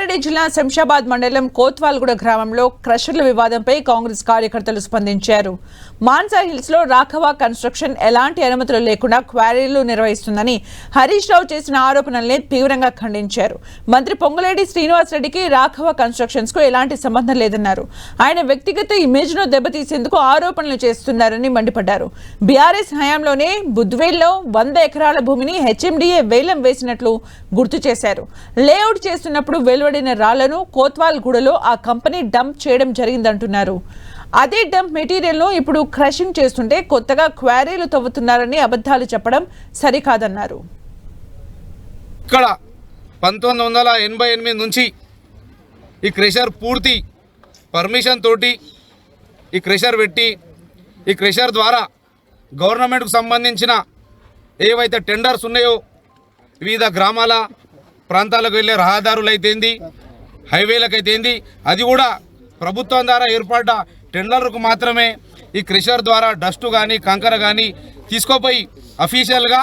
రంగారెడ్డి జిల్లా శంషాబాద్ మండలం కోత్వాల్గూడ గ్రామంలో క్రషర్ల వివాదంపై కాంగ్రెస్ కార్యకర్తలు స్పందించారు. మాన్సా హిల్స్ లో రాఘవ కన్స్ట్రక్షన్ ఎలాంటి అనుమతులు లేకుండా క్వారీలు నిర్వహిస్తుందని హరీష్ రావు చేసిన ఆరోపణల్ని తీవ్రంగా ఖండించారు. మంత్రి పొంగులేటి శ్రీనివాసరెడ్డికి రాఘవ కన్స్ట్రక్షన్స్ కు ఎలాంటి సంబంధం లేదన్నారు. ఆయన వ్యక్తిగత ఇమేజ్ ను దెబ్బతీసేందుకు ఆరోపణలు చేస్తున్నారని మండిపడ్డారు. బీఆర్ఎస్ హయాంలోనే బుద్వేల్లో 100 ఎకరాల భూమిని హెచ్ఎండిఏ వేలం వేసినట్లు గుర్తు చేశారు. లేఅవుట్ చేస్తున్నప్పుడు వెలువడిన రాళ్లను కోత్వాల్గూడలో ఆ కంపెనీ డంప్ చేయడం జరిగిందంటున్నారు. అదే డంప్ మెటీరియల్ను ఇప్పుడు క్రషింగ్ చేస్తుంటే కొత్తగా క్వారీలు తవ్వుతున్నారని అబద్ధాలు చెప్పడం సరికాదన్నారు. ఇక్కడ 1988 నుంచి ఈ క్రెషర్ పూర్తి పర్మిషన్ తోటి ఈ క్రెషర్ పెట్టి ఈ క్రెషర్ ద్వారా గవర్నమెంట్కు సంబంధించిన ఏవైతే టెండర్స్ ఉన్నాయో వివిధ గ్రామాల ప్రాంతాలకు వెళ్ళే రహదారులు అయితేంది, హైవేలకైతేంది, అది కూడా ప్రభుత్వం ద్వారా ఏర్పడ్డ టెండర్లకు మాత్రమే ఈ క్రెషర్ ద్వారా డస్టు కానీ కంకర కానీ తీసుకోపోయి అఫీషియల్గా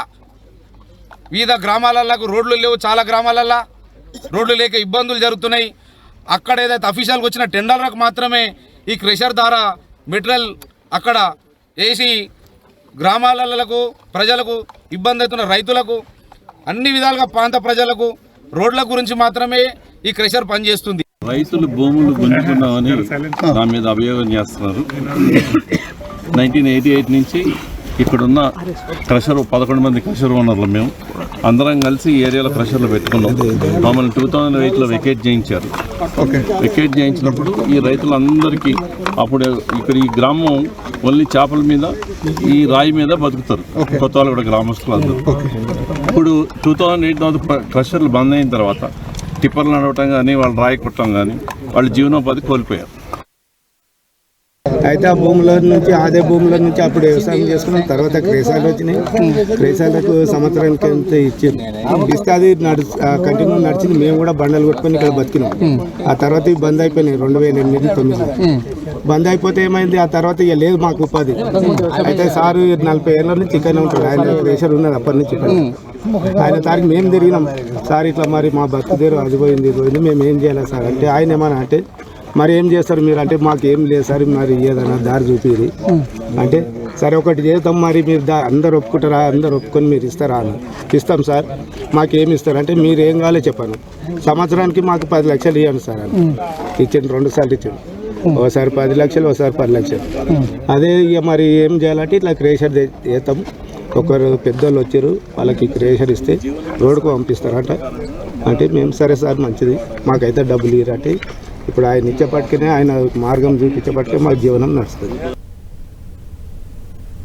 వివిధ గ్రామాలకు రోడ్లు లేవు. చాలా గ్రామాలల్లో రోడ్లు లేక ఇబ్బందులు జరుగుతున్నాయి. అక్కడ ఏదైతే అఫీషియల్గా వచ్చిన టెండర్లకు మాత్రమే ఈ క్రెషర్ ద్వారా మెటీరియల్ అక్కడ వేసి గ్రామాలకు ప్రజలకు ఇబ్బంది అవుతున్న రైతులకు అన్ని విధాలుగా ప్రాంత ప్రజలకు రోడ్ల గురించి మాత్రమే ఈ క్రెషర్ పనిచేస్తుంది. రైతులు భూములు గుంజుకున్నామని నా మీద అభియోగం చేస్తున్నారు. 1988 నుంచి ఇక్కడున్న క్రషర్ 11 మంది క్రషర్ ఓనర్లు మేము అందరం కలిసి ఈ ఏరియాలో క్రషర్లు పెట్టుకున్నాం. మమ్మల్ని 2008లో వెకేట్ చేయించారు. వెకేట్ చేయించినప్పుడు ఈ రైతులందరికీ అప్పుడు ఇక్కడ ఈ గ్రామం ఓన్లీ చేపల మీద ఈ రాయి మీద బతుకుతారు కొత్తవాళ్ళగూడ గ్రామస్తులు అందరూ. ఇప్పుడు 2008 క్రషర్లు బంద్ అయిన తర్వాత టిప్పర్లు నడవటం కానీ వాళ్ళు రాయి కొట్టడం కానీ వాళ్ళు జీవనోపాధి కోల్పోయారు. అయితే ఆ భూముల నుంచి అదే భూముల నుంచి అప్పుడు వ్యవసాయం చేసుకున్నాం. తర్వాత క్రేసాలు వచ్చినాయి. క్రేసాలకు సంవత్సరానికి ఎంత ఇచ్చారు ఇస్తే అది కంటిన్యూ నడిచింది. మేము కూడా బండలు కొట్టుకొని ఇక్కడ బతికినాం. ఆ తర్వాత ఇవి బంద్ అయిపోయినాయి 2008-9 బంద్ అయిపోతే ఏమైంది, ఆ తర్వాత ఇక లేదు మాకు ఉపాధి. అయితే సారు 40 ఏళ్ళ నుంచి ఇక్కడనే ఉంటాడు. ఆయన ప్రెషర్ ఉన్నది అప్పటి నుంచి. ఆయన తారీఖు మేము తిరిగినాం. సార్ ఇట్లా మరి మా బతుకుదేరు అది పోయింది మేము ఏం చేయాలి సార్ అంటే ఆయన ఏమన్నా అంటే మరి ఏం చేస్తారు మీరు అంటే మాకు ఏం లేదు సార్, మరి ఏదన్నా దారి చూపిది అంటే సరే ఒకటి చేద్దాం మరి మీరు అందరు ఒప్పుకుంటారా, అందరు ఒప్పుకొని మీరు ఇస్తారా అని. ఇస్తాం సార్, మాకేమి ఇస్తారు అంటే మీరు ఏం కావాలో చెప్పాను. సంవత్సరానికి మాకు 10 లక్షలు ఇవ్వండి సార్ అని ఇచ్చింది. 2 సార్లు ఇచ్చింది. ఒకసారి 10 లక్షలు, ఒకసారి 10 లక్షలు. అదే ఇక మరి ఏం చేయాలంటే ఇట్లా క్రేషర్ చేస్తాం. ఒకరు పెద్దోళ్ళు వచ్చారు, వాళ్ళకి క్రేషర్ ఇస్తే రోడ్డుకు పంపిస్తారంట అంటే మేము సరే సార్ మంచిది మాకైతే డబ్బులు ఇవ్వరంటే ఇప్పుడు ఆయన ఇచ్చేపట్టుకునే ఆయన మార్గం చూపించేపట్టుకే మాకు జీవనం నడుస్తుంది.